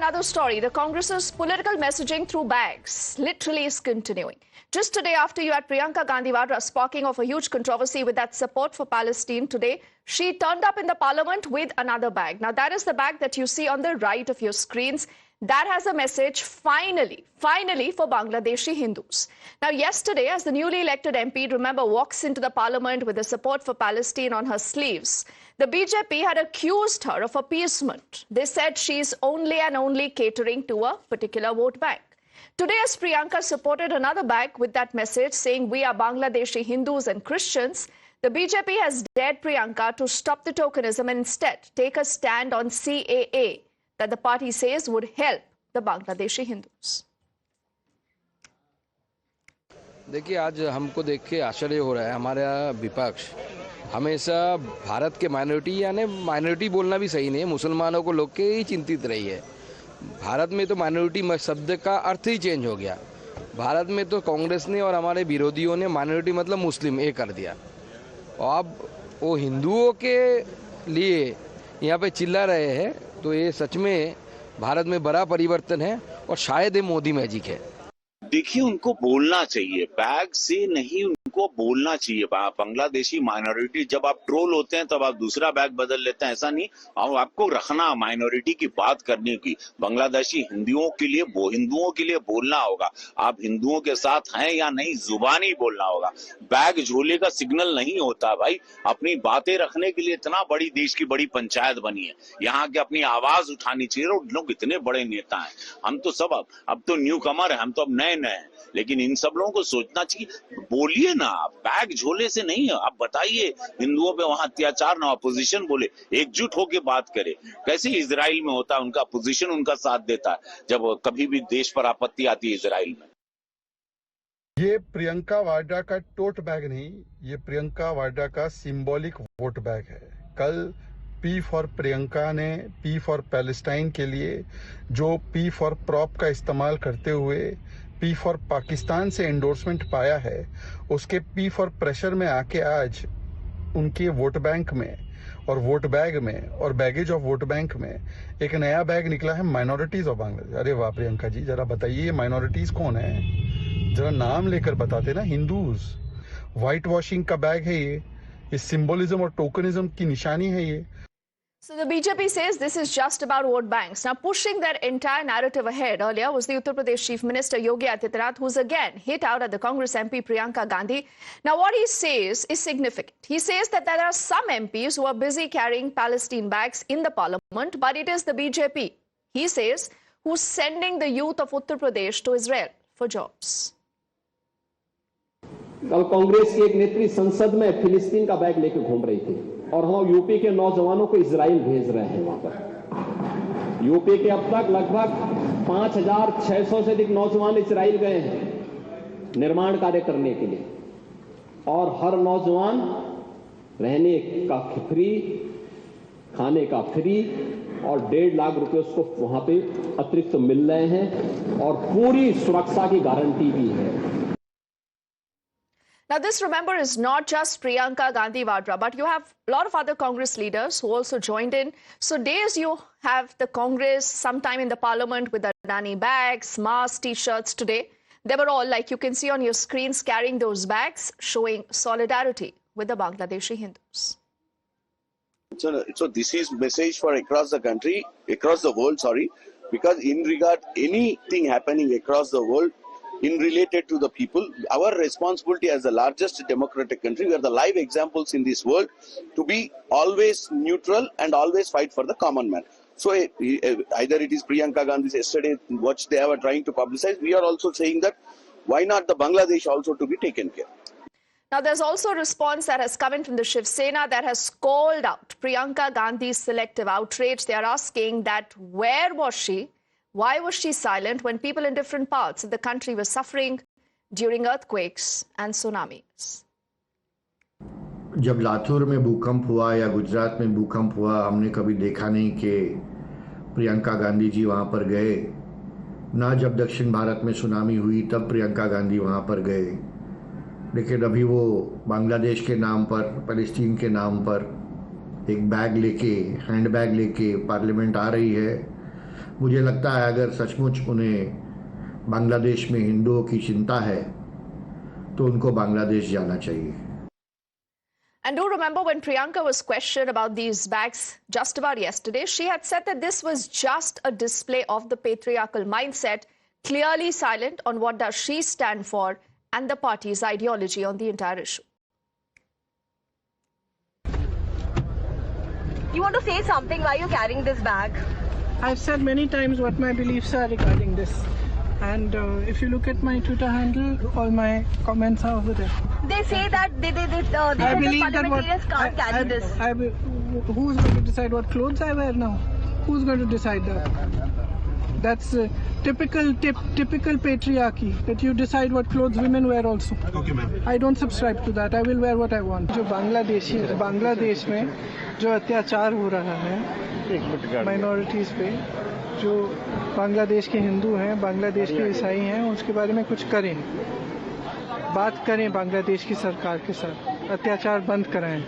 another story. The Congress's political messaging through bags literally is continuing. Just today, after you had Priyanka Gandhi Vadra sparking off a huge controversy with that support for Palestine, today she turned up in the parliament with another bag. Now, that is the bag that you see on the right of your screens. That has a message, finally for Bangladeshi Hindus. Now, yesterday, as the newly elected MP, remember, walks into the parliament with the support for Palestine on her sleeves, the BJP had accused her of appeasement. They said she's only and only catering to a particular vote bank. Today, as Priyanka supported another bag with that message saying we are Bangladeshi Hindus and Christians, the BJP has dared Priyanka to stop the tokenism and instead take a stand on CAA that the party says would help the Bangladeshi Hindus. देखिए, आज हमको देख के आश्चर्य हो रहा है। हमारा विपक्ष हमेशा भारत के माइनॉरिटी, यानी माइनॉरिटी बोलना भी सही नहीं है, मुसलमानों को लोग के ही चिंतित रही है। भारत में तो माइनॉरिटी शब्द का अर्थ ही चेंज हो गया। भारत में तो कांग्रेस ने और हमारे विरोधियों ने माइनॉरिटी मतलब मुस्लिम ये कर दिया। और अब वो हिंदुओं के लिए यहाँ पे चिल्ला रहे हैं, तो ये सच में भारत में बड़ा परिवर्तन है और शायद ये मोदी मैजिक है। देखिए, उनको बोलना चाहिए, बैग से नहीं, उनको बोलना चाहिए। बांग्लादेशी माइनॉरिटी, जब आप ट्रोल होते हैं तब आप दूसरा बैग बदल लेते हैं, ऐसा नहीं। और आपको रखना माइनॉरिटी की बात करने की, बांग्लादेशी हिंदुओं के लिए बोलना होगा। आप हिंदुओं के साथ हैं या नहीं, जुबानी बोलना होगा। बैग झोले का सिग्नल नहीं होता भाई। अपनी बातें रखने के लिए इतना बड़ी देश की बड़ी पंचायत बनी है, यहाँ के अपनी आवाज उठानी चाहिए। और लोग इतने बड़े नेता हैं, हम तो सब अब तो न्यू कमर है, हम तो अब नए हैं, लेकिन इन सब लोगों को सोचना चाहिए। बोलिए ना, बैग झोले से नहीं है। आप बताइए हिंदुओं पे वहां अत्याचार ना, अपोजिशन बोले, एकजुट होकर बात करे। कैसे इजराइल में होता है, उनका अपोजिशन उनका साथ देता है जब कभी भी देश पर आपत्ति आती है इजराइल में। ये प्रियंका वाड्रा का टोट बैग नहीं, ये प्रियंका वाड्रा का सिंबॉलिक वोट बैग है। कल पी फॉर प्रियंका ने पी फॉर पैलेस्टाइन के लिए जो पी फॉर प्रॉप का इस्तेमाल करते हुए पी फॉर पाकिस्तान से एंडोर्समेंट पाया है, उसके पी फॉर प्रेशर में आके आज उनके वोट बैंक में और वोट बैग में और बैगेज ऑफ वोट बैंक में एक नया बैग निकला है, माइनॉरिटीज ऑफ बांग्लादेश। अरे वाह प्रियंका जी, जरा बताइए ये माइनॉरिटीज कौन है, जरा नाम लेकर बताते ना। हिंदूज, व्हाइट वॉशिंग का बैग है ये सिंबोलिज्म और टोकनिज्म की निशानी है ये। So the BJP says this is just about vote banks. Now, pushing their entire narrative ahead earlier was the Uttar Pradesh Chief Minister Yogi Adityanath, who's again hit out at the Congress MP Priyanka Gandhi. Now, what he says is significant. He says that there are some MPs who are busy carrying Palestine bags in the parliament, but it is the BJP, he says, who's sending the youth of Uttar Pradesh to Israel for jobs. कल कांग्रेस की एक नेत्री संसद में फिलिस्तीन का bag लेकर घूम रही थी और हम यूपी के नौजवानों को इजराइल भेज रहे हैं। वहां पर यूपी के अब तक लगभग 5,600 से अधिक नौजवान इजराइल गए हैं निर्माण कार्य करने के लिए, और हर नौजवान रहने का फ्री, खाने का फ्री और 1.5 लाख रुपए उसको वहां पे अतिरिक्त मिल रहे हैं और पूरी सुरक्षा की गारंटी भी है। Now, this, remember, is not just Priyanka Gandhi Vadra, but you have a lot of other Congress leaders who also joined in. So days you have the Congress sometime in the parliament with the Adani bags, masks, T-shirts. Today, they were all, like you can see on your screens, carrying those bags, showing solidarity with the Bangladeshi Hindus. So this is message for across the country, across the world, because in regard anything happening across the world, in related to the people, our responsibility as the largest democratic country, we are the live examples in this world to be always neutral and always fight for the common man. So either it is Priyanka Gandhi's yesterday, what they are trying to publicize, we are also saying that why not the Bangladesh also to be taken care. Now, there's also a response that has come in from the Shiv Sena that has called out Priyanka Gandhi's selective outrage. They are asking that where was she? Why was she silent when people in different parts of the country were suffering during earthquakes and tsunamis? जब लातूर में भूकंप हुआ या गुजरात में भूकंप हुआ, हमने कभी देखा नहीं कि प्रियंका गांधी जी वहां पर गए। ना जब दक्षिण भारत में सुनामी हुई तब प्रियंका गांधी वहां पर गए। लेकिन अभी वो बांग्लादेश के नाम पर, पैलेस्टीन के नाम पर एक बैग लेके, हैंड बैग लेके पार्लियामेंट आ रही है। मुझे लगता है अगर सचमुच उन्हें बांग्लादेश में हिंदुओं की चिंता है तो उनको बांग्लादेश जाना चाहिए। And do remember when Priyanka was questioned about these bags just about yesterday, she had said that this was just a display of the patriarchal mindset, clearly silent on what does she stand for and the party's ideology on the entire issue. You want to say something? Why are you carrying this bag? I've said many times what my beliefs are regarding this. And if you look at my Twitter handle, all my comments are over there. They say that they parliamentarians can't carry this. Who's going to decide what clothes I wear now? Who's going to decide that? That's typical patriarchy, that you decide what clothes women wear also. Okay, ma'am. I don't subscribe to that. I will wear what I want. जो बांग्लादेश में जो अत्याचार हो रहा है minorities पे, जो बांग्लादेश के हिंदू हैं, बांग्लादेश के ईसाई हैं, उसके बारे में कुछ करें, बात करें बांग्लादेश की सरकार के साथ, अत्याचार बंद कराएं।